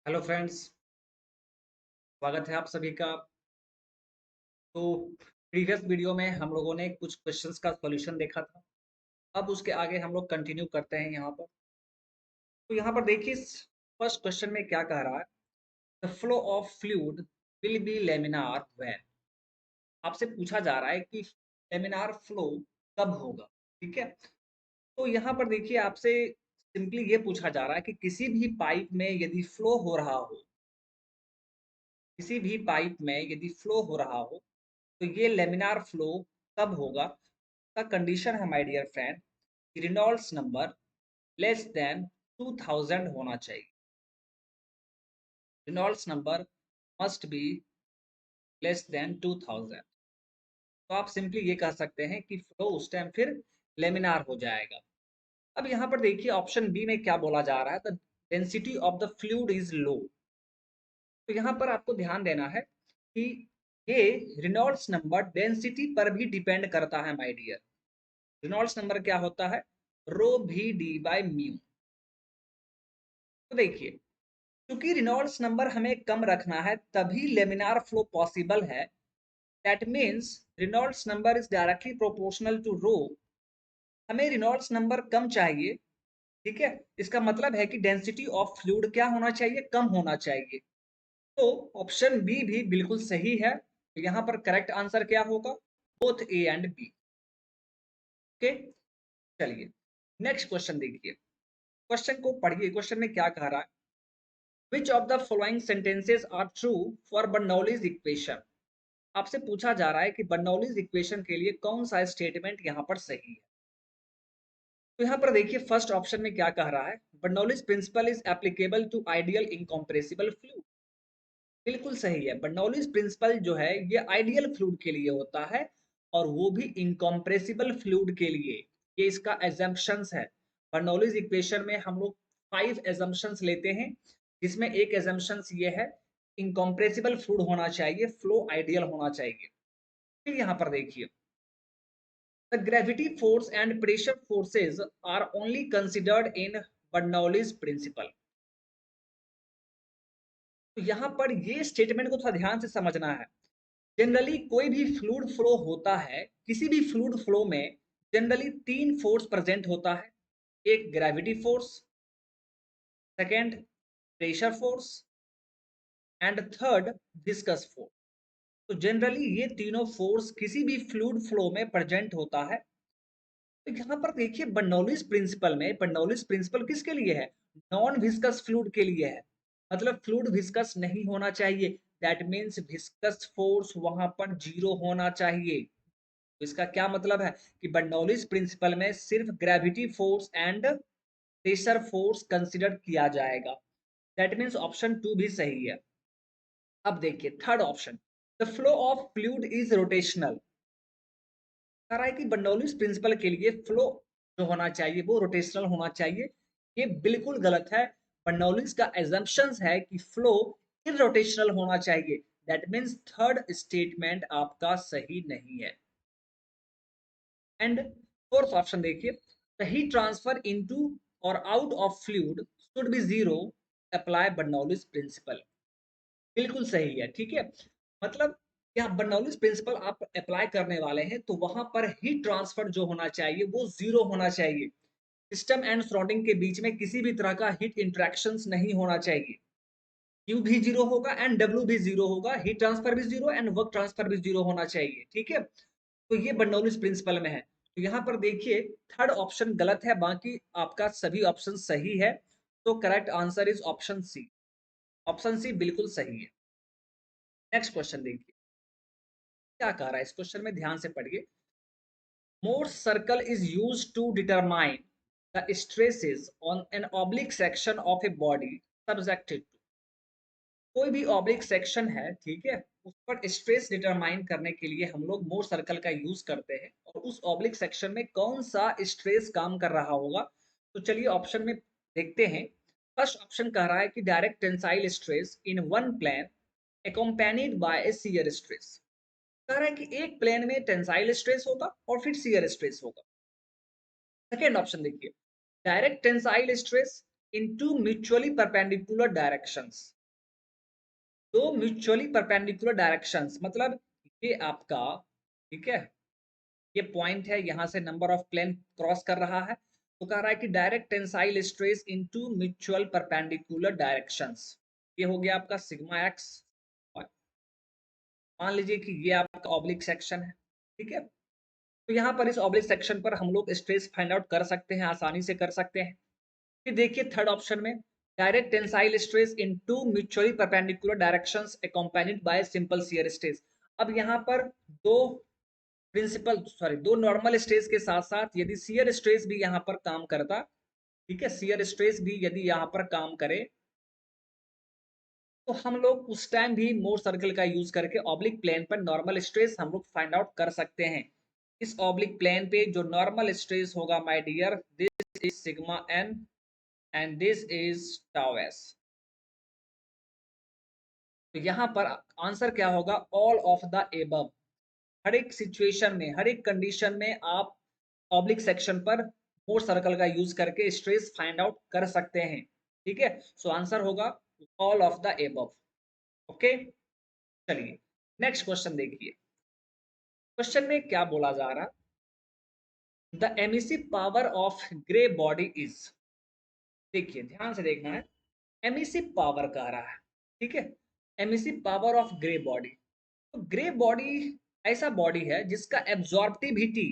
Hello friends, स्वागत है आप सभी का। तो प्रीवियस वीडियो में हम लोगों ने कुछ क्वेश्चंस का सॉल्यूशन देखा था। अब उसके आगे हम लोग कंटिन्यू करते हैं यहाँ पर। तो यहाँ पर देखिए, फर्स्ट क्वेश्चन में क्या कह रहा है। The flow of fluid will be laminar when. आपसे पूछा जा रहा है कि लेमिनार फ्लो कब होगा। ठीक है, तो यहाँ पर देखिए आपसे सिंपली ये पूछा जा रहा है कि किसी भी पाइप में यदि फ्लो हो रहा हो, किसी भी पाइप में यदि फ्लो हो रहा हो, तो ये लेमिनार फ्लो कब होगा। का कंडीशन है my dear friend, Reynolds number less than 2000 होना चाहिए। Reynolds number must be less than 2000। तो आप सिंपली ये कह सकते हैं कि फ्लो उस टाइम फिर लेमिनार हो जाएगा। अब यहाँ पर देखिए ऑप्शन बी में क्या बोला जा रहा है, the density of the fluid is low. तो यहाँ पर आपको ध्यान देना है कि ये रिनॉल्ड्स नंबर डेंसिटी पर भी डिपेंड करता है माय डियर। रिनॉल्ड्स नंबर क्या होता है, रो भी डी बाय म्यू। तो देखिए, क्योंकि रिनॉल्ड्स नंबर हमें कम रखना है तभी लेमिनार फ्लो पॉसिबल है। That means Reynolds number is directly proportional to rho. हमें रिनॉल्ड्स नंबर कम चाहिए। ठीक है, इसका मतलब है कि डेंसिटी ऑफ फ्लूइड क्या होना चाहिए, कम होना चाहिए। तो ऑप्शन बी भी बिल्कुल सही है। तो यहाँ पर करेक्ट आंसर क्या होगा, both A and B. Okay, चलिए नेक्स्ट क्वेश्चन देखिए। क्वेश्चन को पढ़िए, क्वेश्चन में क्या कह रहा है। Which of the following sentences are true for Bernoulli's equation? आपसे पूछा जा रहा है कि बर्नौलीज इक्वेशन के लिए कौन सा स्टेटमेंट यहाँ पर सही है। तो यहाँ पर देखिए फर्स्ट ऑप्शन में क्या कह रहा है, Bernoulli's principle is applicable to ideal incompressible fluid. बिल्कुल सही है, बर्नौलीज प्रिंसिपल जो है ये आइडियल फ्लूइड के लिए होता है और वो भी इनकम्प्रेसिबल फ्लूइड के लिए। ये इसका एजम्पशंस है। बर्नौलीज इक्वेशन में हम लोग 5 एजम्पशंस लेते हैं, जिसमें एक एजम्पशंस ये है, इनकम्प्रेसिबल फ्लूइड होना चाहिए, फ्लो आइडियल होना चाहिए। फिर यहाँ पर देखिए, the gravity force and pressure forces are only considered in Bernoulli's principle. तो यहाँ पर ये स्टेटमेंट को थोड़ा ध्यान से समझना है। जनरली कोई भी फ्लूइड फ्लो होता है, किसी भी फ्लूइड फ्लो में जनरली 3 फोर्स प्रेजेंट होता है। एक gravity force, second pressure force and third viscous force. तो जनरली ये तीनों फोर्स किसी भी फ्लूइड फ्लो में प्रेजेंट होता है। तो यहाँ पर देखिए बर्नौलीज प्रिंसिपल में, बर्नौलीज प्रिंसिपल किसके लिए है, नॉन विस्कस फ्लूइड के लिए है। मतलब फ्लूइड विस्कस नहीं होना चाहिए। दैट मीन्स विस्कस फोर्स वहां पर जीरो होना चाहिए। तो इसका क्या मतलब है कि बर्नौलीज प्रिंसिपल में सिर्फ gravity force and pressure force consider किया जाएगा। दैट मीन्स ऑप्शन 2 भी सही है। अब देखिए third option, the flow of fluid is rotational. कह रहा है कि बर्नौलीज प्रिंसिपल के लिए फ्लो जो होना चाहिए वो रोटेशनल होना चाहिए। ये बिल्कुल गलत है। बर्नौलीज का एजम्पशंस है कि फ्लो इरोटेशनल होना चाहिए। दैट मीन्स थर्ड स्टेटमेंट आपका सही नहीं है। एंड फोर्थ ऑप्शन देखिए, द हीट ट्रांसफर इनटू और out of fluid should be zero, apply Bernoulli's principle. बिल्कुल सही है। ठीक है, मतलब क्या बर्नौलीज प्रिंसिपल आप अप्लाई करने वाले हैं तो वहां पर हीट ट्रांसफर जो होना चाहिए वो जीरो होना चाहिए। सिस्टम एंड सराउंडिंग के बीच में किसी भी तरह का हीट इंटरेक्शंस नहीं होना चाहिए। Q भी जीरो होगा एंड W भी जीरो होगा, हीट ट्रांसफर भी जीरो एंड वर्क ट्रांसफर भी जीरो होना चाहिए। ठीक है, तो ये बर्नौलीज प्रिंसिपल में है। तो यहाँ पर देखिए थर्ड ऑप्शन गलत है, बाकी आपका सभी ऑप्शन सही है। तो correct answer is option C. Option C बिल्कुल सही है। नेक्स्ट क्वेश्चन देखिए क्या कह रहा है, इस क्वेश्चन में ध्यान से पढ़िए। Morse circle is used to determine the stresses on an oblique section of a body subjected to। कोई भी ऑब्लिक सेक्शन है, ठीक है, उस पर स्ट्रेस डिटरमाइन करने के लिए हम लोग मोर सर्कल का यूज करते हैं और उस ऑब्लिक सेक्शन में कौन सा स्ट्रेस काम कर रहा होगा। तो चलिए ऑप्शन में देखते हैं। फर्स्ट ऑप्शन कह रहा है कि direct tensile stress in one plane accompanied by a shear stress। कह रहा है कि एक प्लेन में टेंसाइल स्ट्रेस होगा और फिर शियर स्ट्रेस होगा। सेकेंड ऑप्शन देखिए, direct tensile stress in two mutually perpendicular directions. दो म्यूचुअली परपेंडिकुलर डायरेक्शंस, मतलब ये आपका, ठीक है, ये पॉइंट है, यहां से नंबर ऑफ प्लेन क्रॉस कर रहा है, तो कह रहा है कि direct tensile stress into mutual perpendicular directions. ये हो गया आपका सिग्मा एक्स। मान लीजिए कि ये आपका ऑब्लिक सेक्शन है, ठीक है, तो यहाँ पर इस ऑब्लिक सेक्शन पर हम लोग स्ट्रेस फाइंड आउट कर सकते हैं, आसानी से कर सकते हैं। फिर देखिए थर्ड ऑप्शन में, direct tensile stress in two mutually perpendicular directions accompanied by simple shear stress. अब यहाँ पर दो दो नॉर्मल स्ट्रेस के साथ साथ यदि शियर स्ट्रेस भी यहाँ पर काम करता, ठीक है, शियर स्ट्रेस भी यदि यहाँ पर काम करे, तो हम लोग उस टाइम भी मोर सर्कल का यूज करके ऑब्लिक प्लेन पर नॉर्मल स्ट्रेस हम लोग फाइंड आउट कर सकते हैं। इस ऑब्लिक प्लेन पे जो नॉर्मल स्ट्रेस होगा my dear, this is sigma N and this is tau S. तो यहाँ पर आंसर क्या होगा, ऑल ऑफ द एबव। हर एक सिचुएशन में, हर एक कंडीशन में आप ऑब्लिक सेक्शन पर मोर सर्कल का यूज करके स्ट्रेस फाइंड आउट कर सकते हैं, ठीक है। सो आंसर होगा all of the above. Okay, चलिए नेक्स्ट क्वेश्चन देखिए। क्वेश्चन में क्या बोला जा रहा, the emissive power of grey body is. देखिए ध्यान से देखना है, एमिसिव पावर कह रहा है, ठीक है, emissive power of grey body. तो ग्रे बॉडी ऐसा बॉडी है जिसका एब्जॉर्प्टिविटी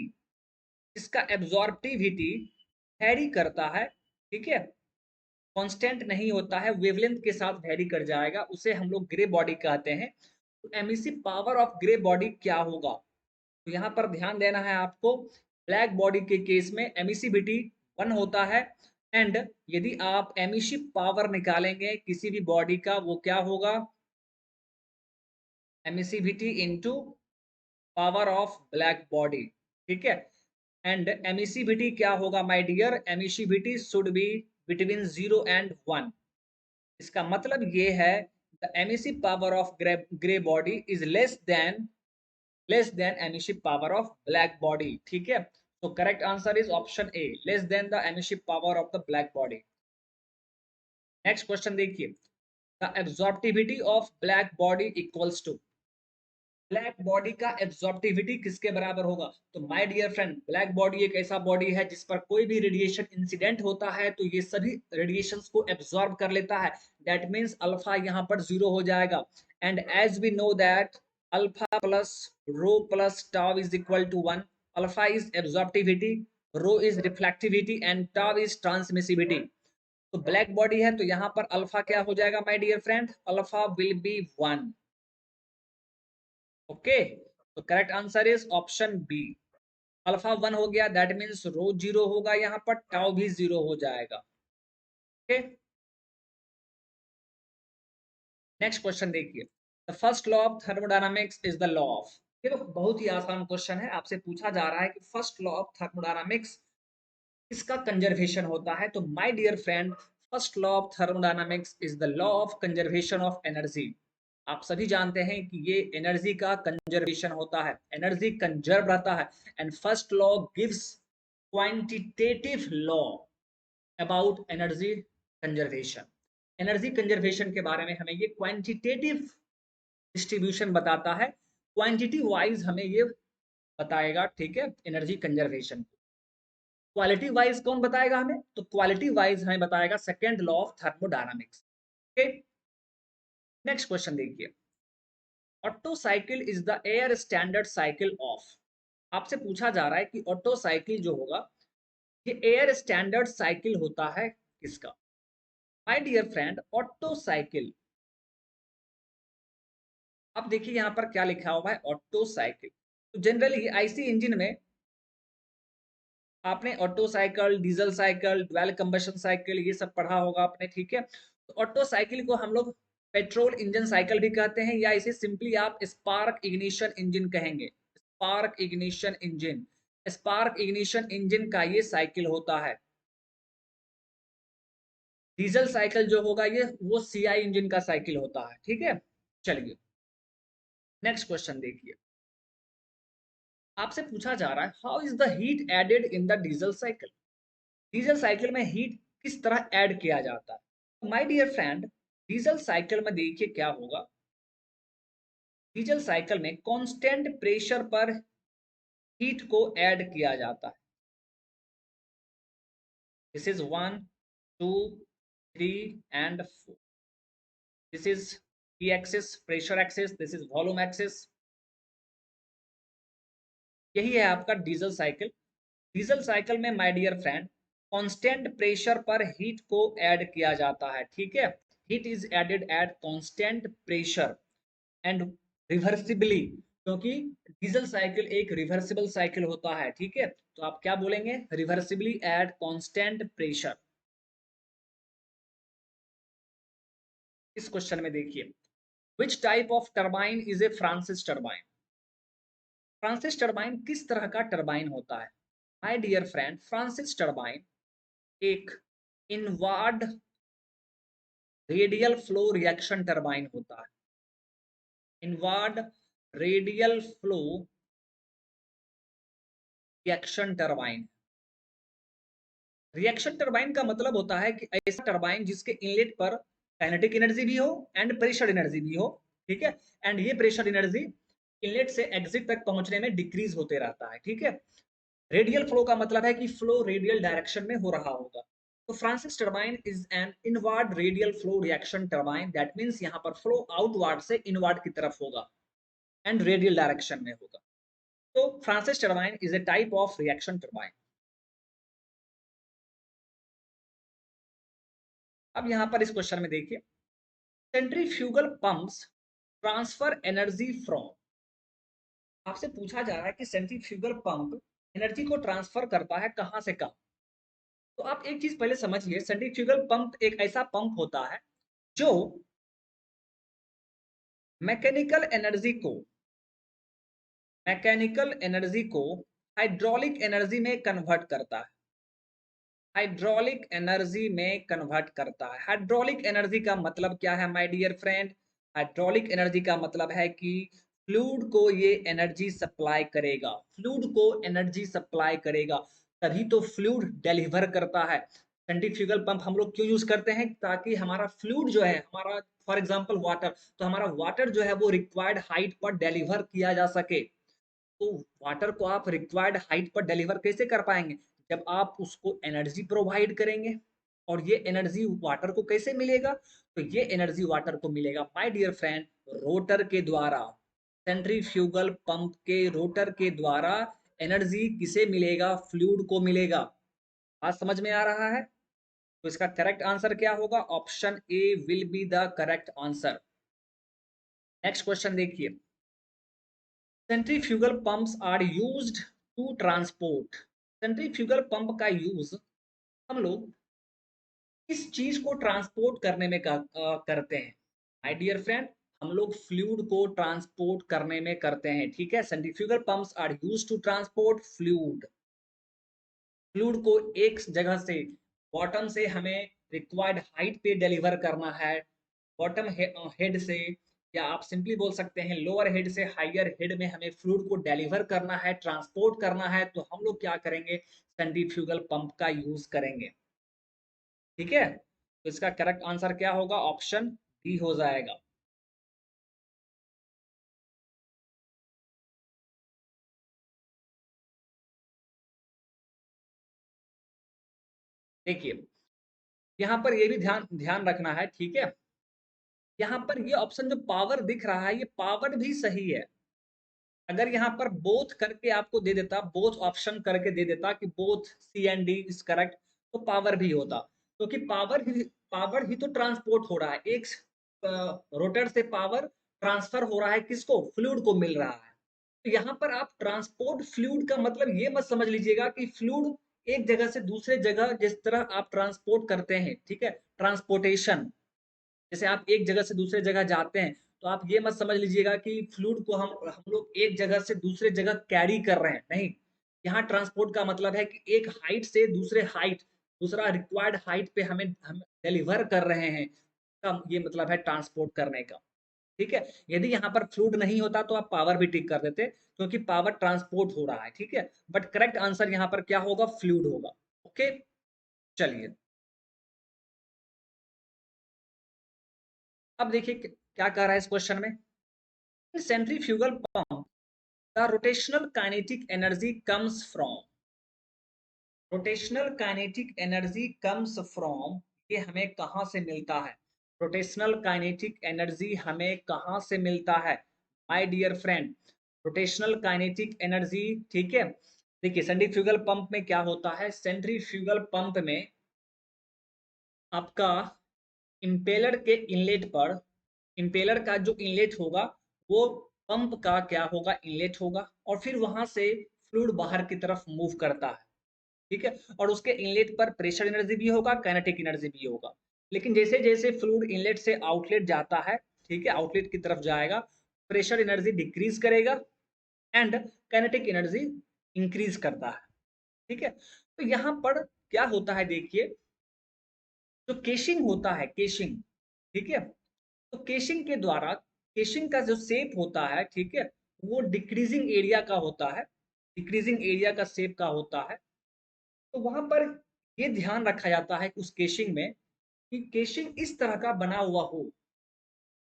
वेरी करता है, ठीक है, कांस्टेंट नहीं होता है, वेवलेंथ के साथ वेरी कर जाएगा, उसे हम लोग ग्रे बॉडी कहते हैं। तो emissive power of grey body क्या होगा, तो यहाँ पर ध्यान देना है आपको। ब्लैक बॉडी के केस में एमिसिविटी 1 होता है, एंड यदि आप एमिसिव पावर निकालेंगे किसी भी बॉडी का, वो क्या होगा, emissivity into power of black body, ठीक है। एंड एमिसिविटी क्या होगा my dear, emissivity should be between 0 and 1। इसका मतलब ये है, the emissive power of grey body is less than emissive power of black body, ठीक है। तो correct answer is option A, less than the emissive power of the black body. Next question देखिए, the absorptivity of black body equals to. Black body का absorptivity किसके बराबर होगा, तो my dear friend, black body एक ऐसा body है जिस पर कोई भी रेडिएशन इंसिडेंट होता है तो ये सभी रेडिएशंस को एब्जॉर्ब कर लेता है। दैट मींस अल्फा यहाँ पर 0 हो जाएगा। And as we know that alpha plus rho plus tau is equal to 1। Alpha is absorptivity, rho is reflectivity and tau is transmissivity. तो ब्लैक बॉडी है तो यहाँ पर अल्फा क्या हो जाएगा my dear friend, alpha will be 1। Okay, तो correct answer is option B, alpha 1 हो गया, दैट मींस रो 0 होगा, यहाँ पर टाउ भी 0 हो जाएगा। ओके, नेक्स्ट क्वेश्चन देखिए, the first law of thermodynamics is the law of. ये तो बहुत ही आसान क्वेश्चन है, आपसे पूछा जा रहा है कि फर्स्ट लॉ ऑफ थर्मोडायनामिक्स किसका कंजर्वेशन होता है, तो my dear friend, first law of thermodynamics is the law of conservation of energy. आप सभी जानते हैं कि ये एनर्जी का कंजर्वेशन होता है, एनर्जी कंजर्व रहता है। And first law gives quantitative law about energy conservation. Energy conservation के बारे में हमें ये क्वांटिटेटिव डिस्ट्रीब्यूशन बताता है, क्वांटिटी वाइज हमें ये बताएगा, ठीक है, एनर्जी कंजर्वेशन। क्वालिटी वाइज कौन बताएगा हमें, तो क्वालिटी वाइज हमें बताएगा second law of thermodynamics. Okay, next question देखिए, Otto cycle is the air standard cycle of. आपसे पूछा जा रहा है कि ऑटो साइकिल जो होगा ये एयर स्टैंडर्ड साइकिल होता है किसका। My dear friend, auto cycle, अब देखिए यहाँ पर क्या लिखा हुआ है, ऑटो साइकिल। तो जनरली आईसी इंजन में आपने auto cycle, diesel cycle, dual combustion cycle ये सब पढ़ा होगा आपने, ठीक है। तो ऑटो साइकिल को हम लोग पेट्रोल इंजन साइकिल भी कहते हैं, या इसे सिंपली आप स्पार्क इग्निशन इंजन कहेंगे। Spark ignition engine, spark ignition engine का ये साइकिल होता है। डीजल साइकिल जो होगा ये वो सीआई इंजन का साइकिल होता है, ठीक है। चलिए नेक्स्ट क्वेश्चन देखिए, आपसे पूछा जा रहा है how is the heat added in the diesel cycle. Diesel cycle में हीट किस तरह ऐड किया जाता है। My dear friend, diesel cycle में देखिए क्या होगा, डीजल साइकिल में कांस्टेंट प्रेशर पर हीट को ऐड किया जाता है। This is 1, 2, 3 and 4। This is P axis, pressure axis, this is volume axis. यही है आपका डीजल साइकिल। डीजल साइकिल में my dear friend constant pressure पर हीट को ऐड किया जाता है, ठीक है। Heat is added at constant pressure and reversibly, क्योंकि डीजल साइकिल एक रिवर्सिबल साइकिल होता है, ठीक है। तो आप क्या बोलेंगे, रिवर्सिबली एट कांस्टेंट प्रेशर। इस क्वेश्चन में देखिए, which type of turbine is a Francis turbine. Francis turbine किस तरह का टरबाइन होता है। My dear friend, Francis turbine एक inward radial flow reaction turbine होता है। Inward radial flow reaction turbine. Reaction turbine का मतलब होता है कि ऐसा टरबाइन जिसके इनलेट पर काइनेटिक एनर्जी भी हो एंड प्रेशर एनर्जी भी हो, ठीक है। एंड ये प्रेशर एनर्जी इनलेट से एग्जिट तक पहुंचने में डिक्रीज होते रहता है, ठीक है। रेडियल फ्लो का मतलब है कि फ्लो रेडियल डायरेक्शन में हो रहा होगा। तो Francis turbine is an inward radial flow reaction turbine, that means यहाँ पर फ्लो आउटवार्ड से इनवार्ड की तरफ होगा एंड रेडियल डायरेक्शन में होगा। तो Francis turbine is A type of reaction turbine. अब यहाँ पर इस क्वेश्चन में देखिए, centrifugal pumps transfer energy from. आपसे पूछा जा रहा है कि सेंट्रीफ्यूगल पंप एनर्जी को ट्रांसफर करता है कहां से कहां। तो आप एक चीज पहले समझिए, सेंट्रीफ्यूगल पंप एक ऐसा पंप होता है जो मैकेनिकल एनर्जी को हाइड्रोलिक एनर्जी में कन्वर्ट करता है। हाइड्रोलिक एनर्जी में कन्वर्ट करता है। हाइड्रोलिक एनर्जी का मतलब क्या है my dear friend. Hydraulic energy का मतलब है कि फ्लूइड को ये एनर्जी सप्लाई करेगा, फ्लूइड को एनर्जी सप्लाई करेगा, तभी तो फ्लूइड डिलीवर करता है। सेंट्रीफ्यूगल पंप हम लोग क्यों यूज करते हैं, ताकि हमारा फ्लूइड जो है, हमारा फॉर एग्जांपल वाटर, तो हमारा वाटर जो है वो रिक्वायर्ड हाइट पर डिलीवर किया जा सके। तो वाटर को आप रिक्वायर्ड हाइट पर डिलीवर कैसे कर पाएंगे, जब आप उसको एनर्जी प्रोवाइड करेंगे। और ये एनर्जी वाटर को कैसे मिलेगा, तो ये एनर्जी वाटर को मिलेगा माय डियर फ्रेंड रोटर के द्वारा। सेंट्रीफ्यूगल पंप के रोटर के द्वारा एनर्जी किसे मिलेगा, फ्लूइड को मिलेगा। बात समझ में आ रहा है। तो इसका करेक्ट आंसर क्या होगा, option A will be the correct answer. Next question देखिए, centrifugal pumps are used to transport. Centrifugal pump का यूज हम लोग किस चीज को ट्रांसपोर्ट करने में करते हैं। माय डियर फ्रेंड, हम लोग फ्लूइड को ट्रांसपोर्ट करने में करते हैं, ठीक है। Centrifugal pumps are used to transport fluid. Fluid को एक जगह से, बॉटम से हमें रिक्वायर्ड हाइट पे डिलीवर करना है, बॉटम हेड से, या आप सिंपली बोल सकते हैं लोअर हेड से हायर हेड में हमें फ्लूइड को डिलीवर करना है, ट्रांसपोर्ट करना है, तो हम लोग क्या करेंगे, सेंट्रीफ्यूगल पंप का यूज करेंगे, ठीक है। तो इसका करेक्ट आंसर क्या होगा, ऑप्शन डी हो जाएगा। देखिए, यहाँ पर ये भी ध्यान ध्यान रखना है, ठीक है। यहाँ पर ये ऑप्शन जो पावर दिख रहा है, ये पावर भी सही है। अगर यहाँ पर बोथ करके आपको दे देता, बोथ ऑप्शन करके दे देता कि both C and D is correct, तो पावर भी होता, क्योंकि पावर ही तो ट्रांसपोर्ट हो रहा है। एक रोटर से पावर ट्रांसफर हो रहा है, किसको, फ्लूइड को मिल रहा है। तो यहाँ पर आप ट्रांसपोर्ट फ्लूइड का मतलब ये मत समझ लीजिएगा कि फ्लूइड एक जगह से दूसरे जगह जिस तरह आप ट्रांसपोर्ट करते हैं, ठीक है, ट्रांसपोर्टेशन, जैसे आप एक जगह से दूसरे जगह जाते हैं, तो आप ये मत समझ लीजिएगा कि फ्लूइड को हम लोग एक जगह से दूसरे जगह कैरी कर रहे हैं, नहीं। यहाँ ट्रांसपोर्ट का मतलब है कि एक हाइट से दूसरे हाइट, दूसरा रिक्वायर्ड हाइट पे हम डिलीवर कर रहे हैं, का ये मतलब है ट्रांसपोर्ट करने का, ठीक है। यदि यहाँ पर फ्लूइड नहीं होता तो आप पावर भी टिक कर देते, क्योंकि पावर ट्रांसपोर्ट हो रहा है, ठीक है। बट करेक्ट आंसर यहाँ पर क्या होगा, फ्लूइड होगा। ओके, चलिए अब देखिए क्या कह रहा है इस क्वेश्चन में। In centrifugal pump, the rotational kinetic energy comes from, rotational kinetic energy comes from, ये हमें कहाँ से मिलता है? रोटेशनल काइनेटिक एनर्जी हमें कहाँ से मिलता है my dear friend? Rotational kinetic energy, ठीक है, देखिए सेंट्रीफ्यूगल पंप में क्या होता है, सेंट्रीफ्यूगल पंप में आपका इम्पेलर के इनलेट पर, इम्पेलर का जो इनलेट होगा वो पंप का क्या होगा, इनलेट होगा, और फिर वहां से फ्लूइड बाहर की तरफ मूव करता है, ठीक है, और उसके इनलेट पर प्रेशर एनर्जी भी होगा, काइनेटिक एनर्जी भी होगा। लेकिन जैसे जैसे फ्लूइड इनलेट से आउटलेट जाता है, ठीक है, आउटलेट की तरफ जाएगा, प्रेशर एनर्जी डिक्रीज करेगा एंड काइनेटिक एनर्जी इंक्रीज करता है, ठीक है। तो यहाँ पर क्या होता है, देखिए जो केशिंग होता है, केशिंग, ठीक है, तो केशिंग के द्वारा, केशिंग का जो शेप होता है, ठीक है, वो डिक्रीजिंग एरिया का होता है, डिक्रीजिंग एरिया का शेप का होता है। तो वहां पर ये ध्यान रखा जाता है उस केशिंग में कि केशिंग इस तरह का बना हुआ हो,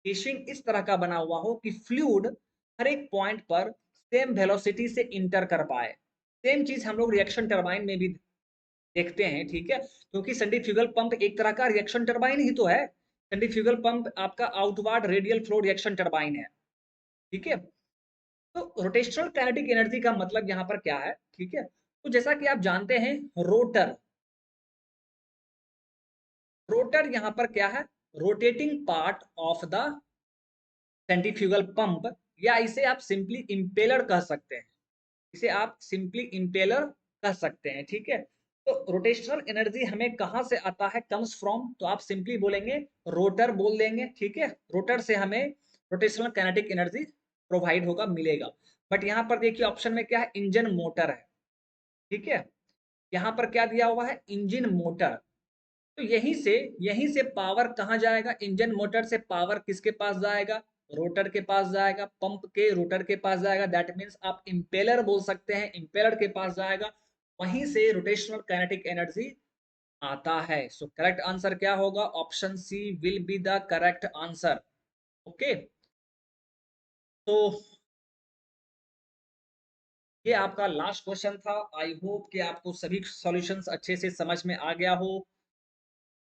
केशिंग इस तरह का बना हुआ हो कि फ्लूइड हर एक पॉइंट पर सेम वेलोसिटी से इंटर कर पाए। सेम चीज हम लोग रिएक्शन टरबाइन में भी देखते हैं, ठीक है, क्योंकि सेंट्रीफ्यूगल पंप एक तरह का रिएक्शन टरबाइन ही तो है। सेंट्रीफ्यूगल पंप आपका outward radial flow reaction turbine है, ठीक है। तो रोटेशनल काइनेटिक एनर्जी का मतलब यहाँ पर क्या है, ठीक है, तो जैसा कि आप जानते हैं रोटर, रोटर यहाँ पर क्या है, rotating part of the centrifugal pump, या इसे आप सिंपली इंपेलर कह सकते हैं, इसे आप सिंपली इंपेलर कह सकते हैं, ठीक है। तो रोटेशनल एनर्जी हमें कहां से आता है, कम्स फ्रॉम, तो आप सिंपली बोलेंगे रोटर बोल देंगे, ठीक है, रोटर से हमें रोटेशनल काइनेटिक एनर्जी प्रोवाइड होगा, मिलेगा। बट यहाँ पर देखिए ऑप्शन में क्या है, इंजन मोटर है, ठीक है, यहाँ पर क्या दिया हुआ है, इंजन मोटर। तो यहीं से पावर कहाँ जाएगा, इंजन मोटर से पावर किसके पास जाएगा, रोटर के पास जाएगा, पंप के रोटर के पास जाएगा, दैट मीन्स आप इंपेलर बोल सकते हैं, इंपेलर के पास जाएगा, वहीं से रोटेशनल काइनेटिक एनर्जी आता है। सो करेक्ट आंसर क्या होगा, option C will be the correct answer. Okay, तो ये आपका लास्ट क्वेश्चन था। आई होप कि आपको सभी सॉल्यूशंस अच्छे से समझ में आ गया हो।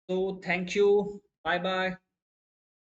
तो थैंक यू, बाय बाय।